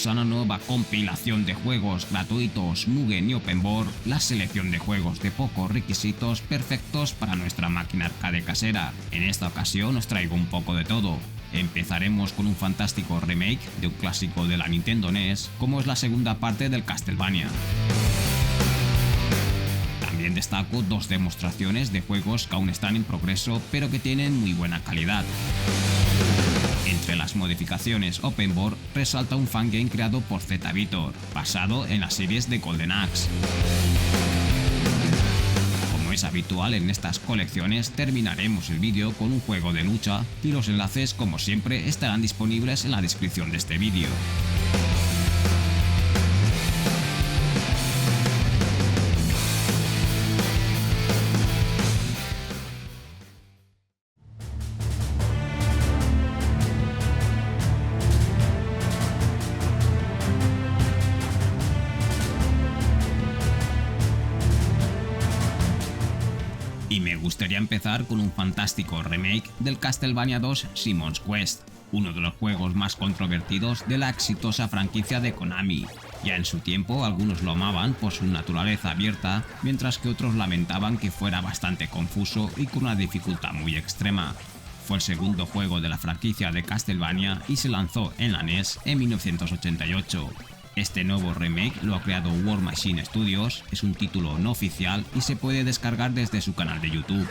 bienvenidos a una nueva compilación de juegos gratuitos Mugen y Openboard, la selección de juegos de pocos requisitos perfectos para nuestra máquina arcade casera. En esta ocasión os traigo un poco de todo. Empezaremos con un fantástico remake de un clásico de la Nintendo NES, como es la segunda parte del Castlevania. También destaco dos demostraciones de juegos que aún están en progreso pero que tienen muy buena calidad. Entre las modificaciones Openboard resalta un fangame creado por Z-Vitor, basado en las series de Golden Axe. Como es habitual en estas colecciones, terminaremos el vídeo con un juego de lucha y los enlaces, como siempre, estarán disponibles en la descripción de este vídeo. Y me gustaría empezar con un fantástico remake del Castlevania 2 Simon's Quest, uno de los juegos más controvertidos de la exitosa franquicia de Konami. Ya en su tiempo algunos lo amaban por su naturaleza abierta, mientras que otros lamentaban que fuera bastante confuso y con una dificultad muy extrema. Fue el segundo juego de la franquicia de Castlevania y se lanzó en la NES en 1988. Este nuevo remake lo ha creado War Machine Studios, es un título no oficial y se puede descargar desde su canal de YouTube.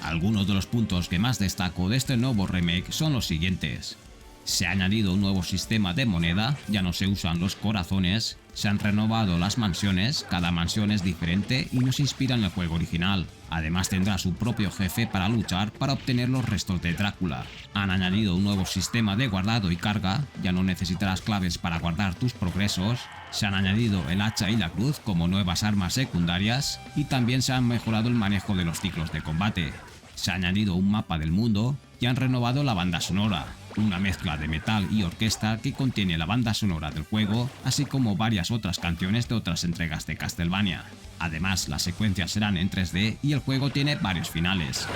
Algunos de los puntos que más destaco de este nuevo remake son los siguientes. Se ha añadido un nuevo sistema de moneda, ya no se usan los corazones, se han renovado las mansiones, cada mansión es diferente y no se inspira en el juego original. Además tendrá su propio jefe para luchar para obtener los restos de Drácula. Han añadido un nuevo sistema de guardado y carga, ya no necesitarás claves para guardar tus progresos. Se han añadido el hacha y la cruz como nuevas armas secundarias y también se han mejorado el manejo de los ciclos de combate. Se ha añadido un mapa del mundo y han renovado la banda sonora, una mezcla de metal y orquesta que contiene la banda sonora del juego, así como varias otras canciones de otras entregas de Castlevania. Además, las secuencias serán en 3D y el juego tiene varios finales.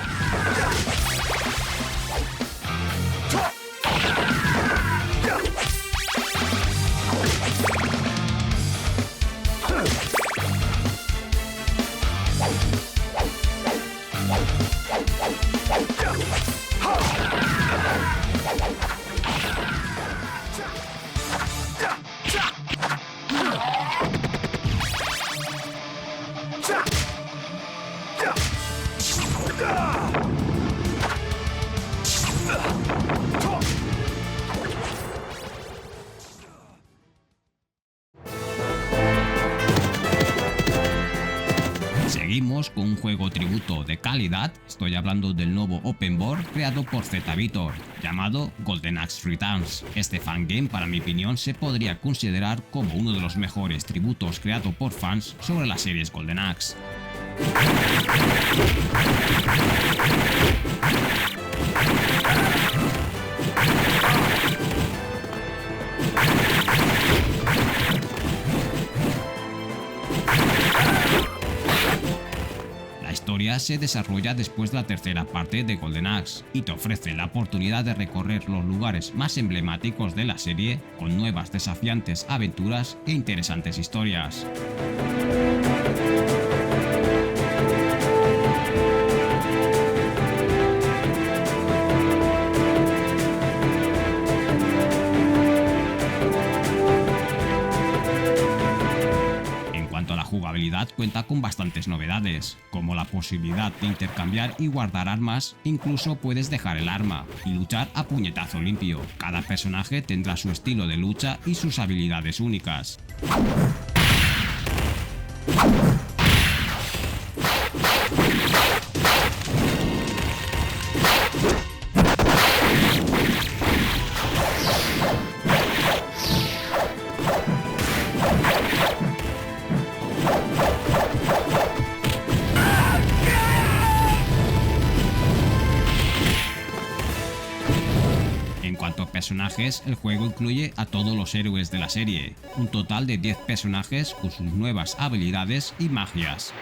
Seguimos con un juego tributo de calidad, estoy hablando del nuevo Openboard creado por Z-Vitor, llamado Golden Axe Returns. Este fangame, para mi opinión, se podría considerar como uno de los mejores tributos creados por fans sobre las series Golden Axe. La historia se desarrolla después de la tercera parte de Golden Axe y te ofrece la oportunidad de recorrer los lugares más emblemáticos de la serie con nuevas desafiantes aventuras e interesantes historias. Jugabilidad cuenta con bastantes novedades, como la posibilidad de intercambiar y guardar armas, incluso puedes dejar el arma y luchar a puñetazo limpio. Cada personaje tendrá su estilo de lucha y sus habilidades únicas. cuanto a personajes, el juego incluye a todos los héroes de la serie, un total de 10 personajes con sus nuevas habilidades y magias.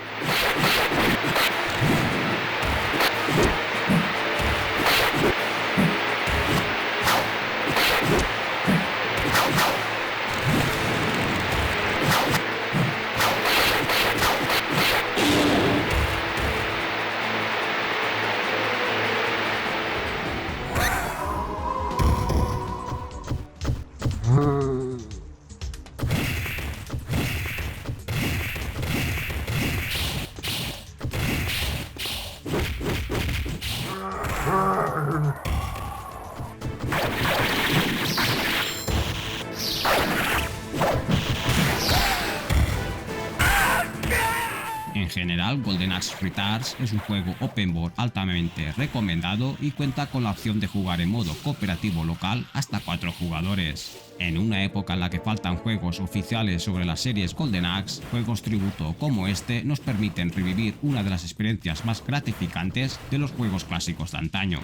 En general, Golden Axe Retards es un juego open world altamente recomendado y cuenta con la opción de jugar en modo cooperativo local hasta 4 jugadores. En una época en la que faltan juegos oficiales sobre las series Golden Axe, juegos tributo como este nos permiten revivir una de las experiencias más gratificantes de los juegos clásicos de antaño.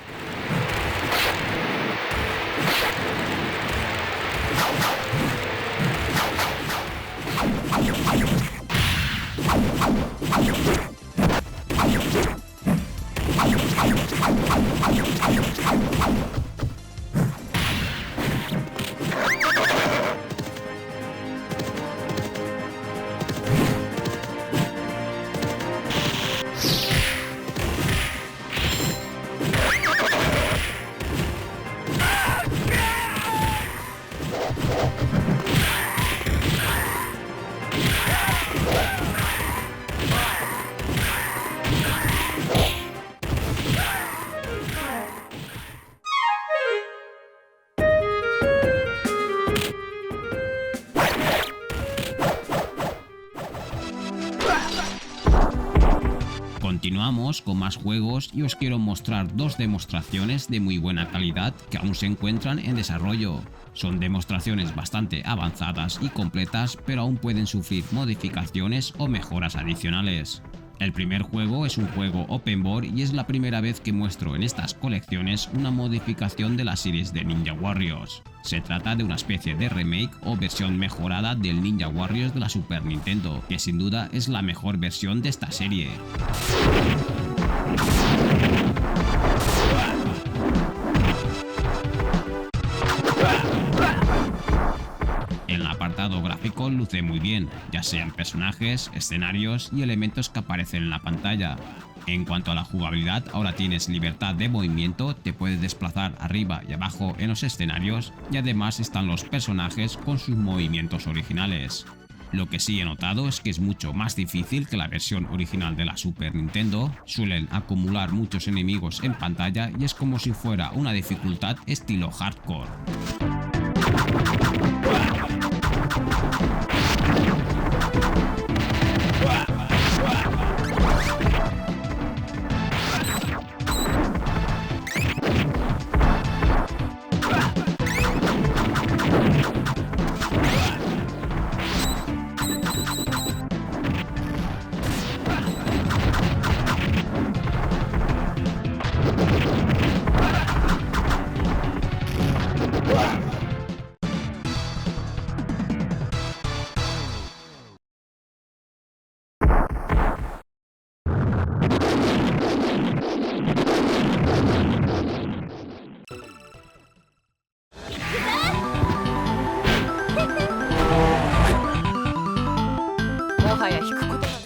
Continuamos con más juegos y os quiero mostrar 2 demostraciones de muy buena calidad que aún se encuentran en desarrollo. Son demostraciones bastante avanzadas y completas, pero aún pueden sufrir modificaciones o mejoras adicionales. El primer juego es un juego open world y es la primera vez que muestro en estas colecciones una modificación de la series de Ninja Warriors. Se trata de una especie de remake o versión mejorada del Ninja Warriors de la Super Nintendo, que sin duda es la mejor versión de esta serie. En el apartado gráfico luce muy bien, ya sean personajes, escenarios y elementos que aparecen en la pantalla. En cuanto a la jugabilidad, ahora tienes libertad de movimiento, te puedes desplazar arriba y abajo en los escenarios y además están los personajes con sus movimientos originales. Lo que sí he notado es que es mucho más difícil que la versión original de la Super Nintendo, suelen acumular muchos enemigos en pantalla y es como si fuera una dificultad estilo hardcore.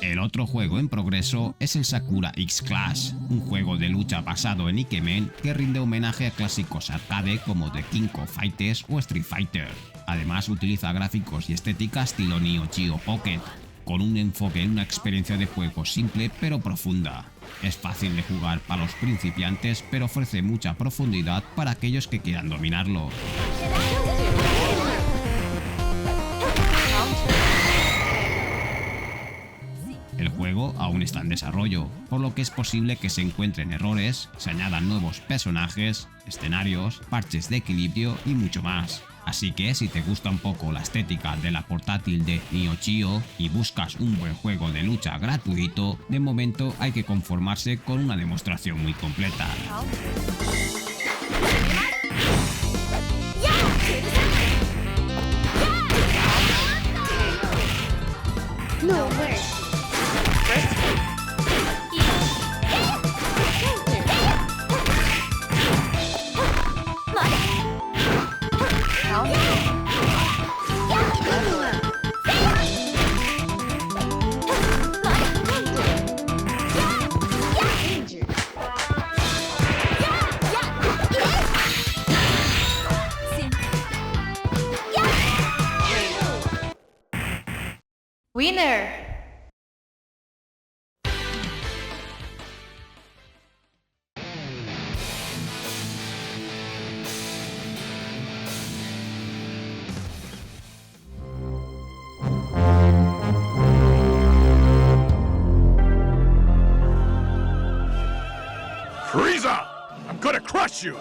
El otro juego en progreso es el Sakura X Clash, un juego de lucha basado en Ikemen que rinde homenaje a clásicos arcade como The King of Fighters o Street Fighter. Además utiliza gráficos y estética estilo Neo Geo Pocket, con un enfoque en una experiencia de juego simple pero profunda. Es fácil de jugar para los principiantes, pero ofrece mucha profundidad para aquellos que quieran dominarlo. El juego aún está en desarrollo, por lo que es posible que se encuentren errores, se añadan nuevos personajes, escenarios, parches de equilibrio y mucho más. Así que si te gusta un poco la estética de la portátil de Neo Geo y buscas un buen juego de lucha gratuito, de momento hay que conformarse con una demostración muy completa. Winner! Frieza! I'm gonna crush you!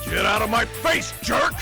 Get out of my face, jerk!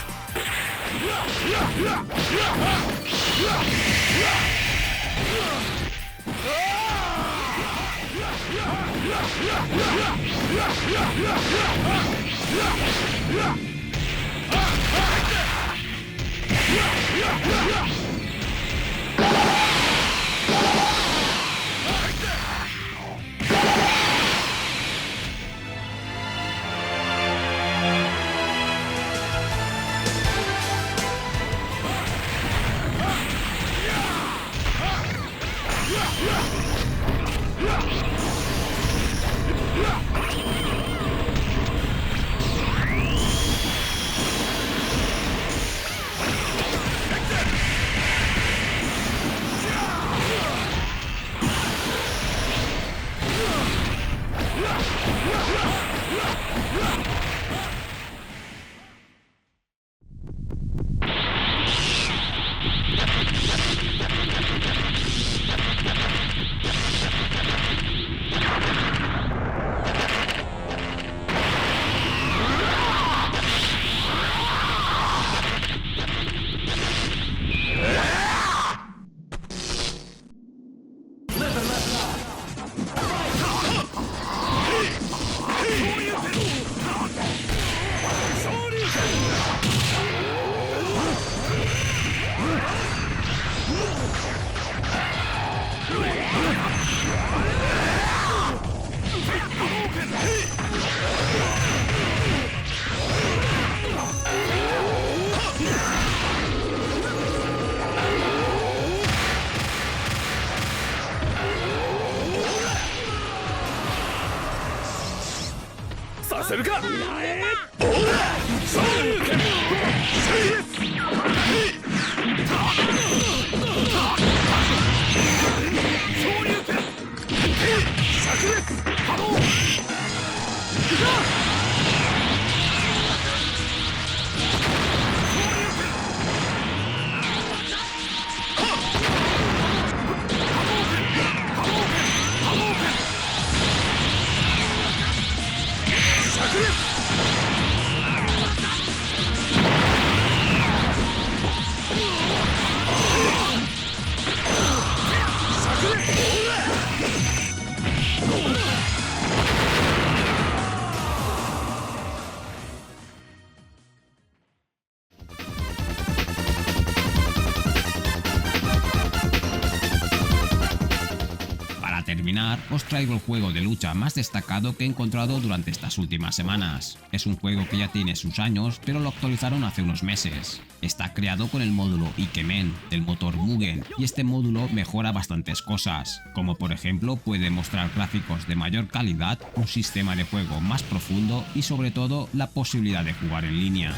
Para terminar, os traigo el juego de lucha más destacado que he encontrado durante estas últimas semanas. Es un juego que ya tiene sus años, pero lo actualizaron hace unos meses. Está creado con el módulo Ikemen del motor Mugen, y este módulo mejora bastantes cosas, como por ejemplo puede mostrar gráficos de mayor calidad, un sistema de juego más profundo y sobre todo la posibilidad de jugar en línea.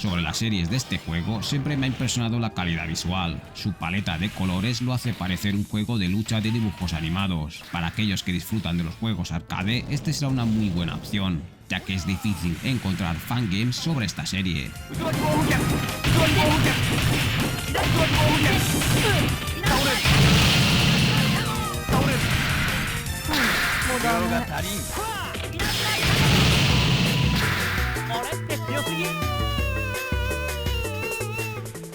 Sobre las series de este juego siempre me ha impresionado la calidad visual. Su paleta de colores lo hace parecer un juego de lucha de dibujos animados. Para aquellos que disfrutan de los juegos arcade, este será una muy buena opción, ya que es difícil encontrar fangames sobre esta serie.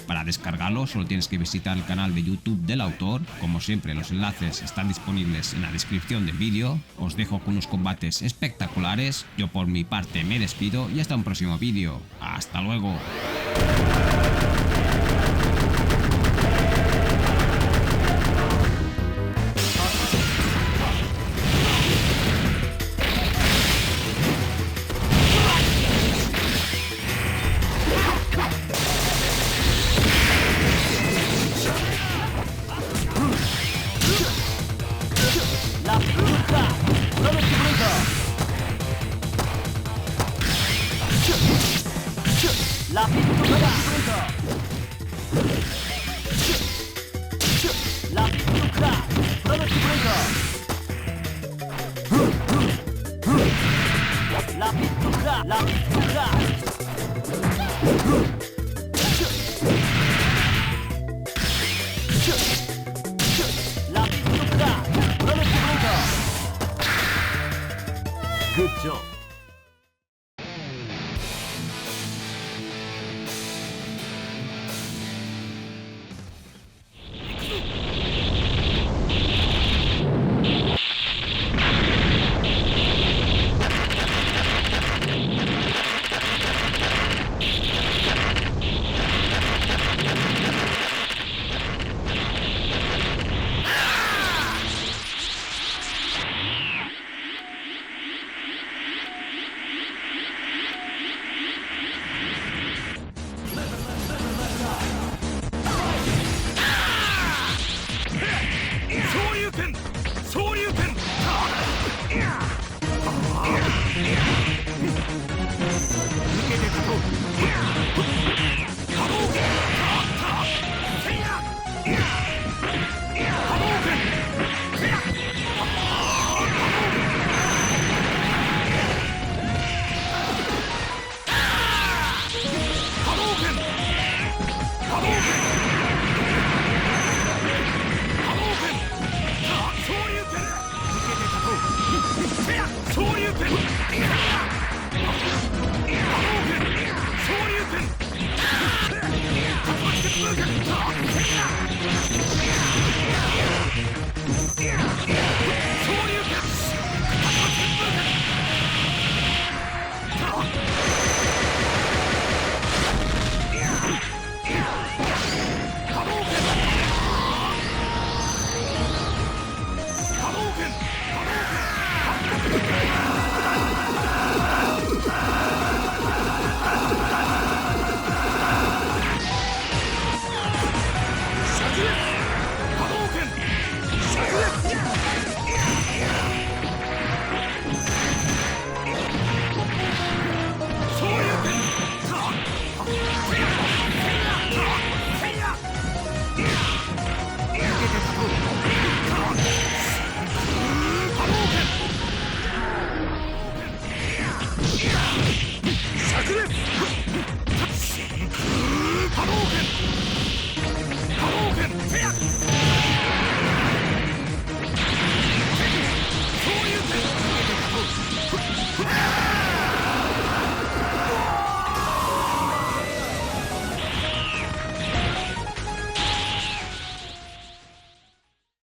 Para descargarlo solo tienes que visitar el canal de YouTube del autor. Como siempre, los enlaces están disponibles en la descripción del vídeo. Os dejo con unos combates espectaculares. Yo por mi parte me despido y hasta un próximo vídeo. ¡Hasta luego! La pintura La pintura La pintura La pintura La pintura Good job. Hadouken!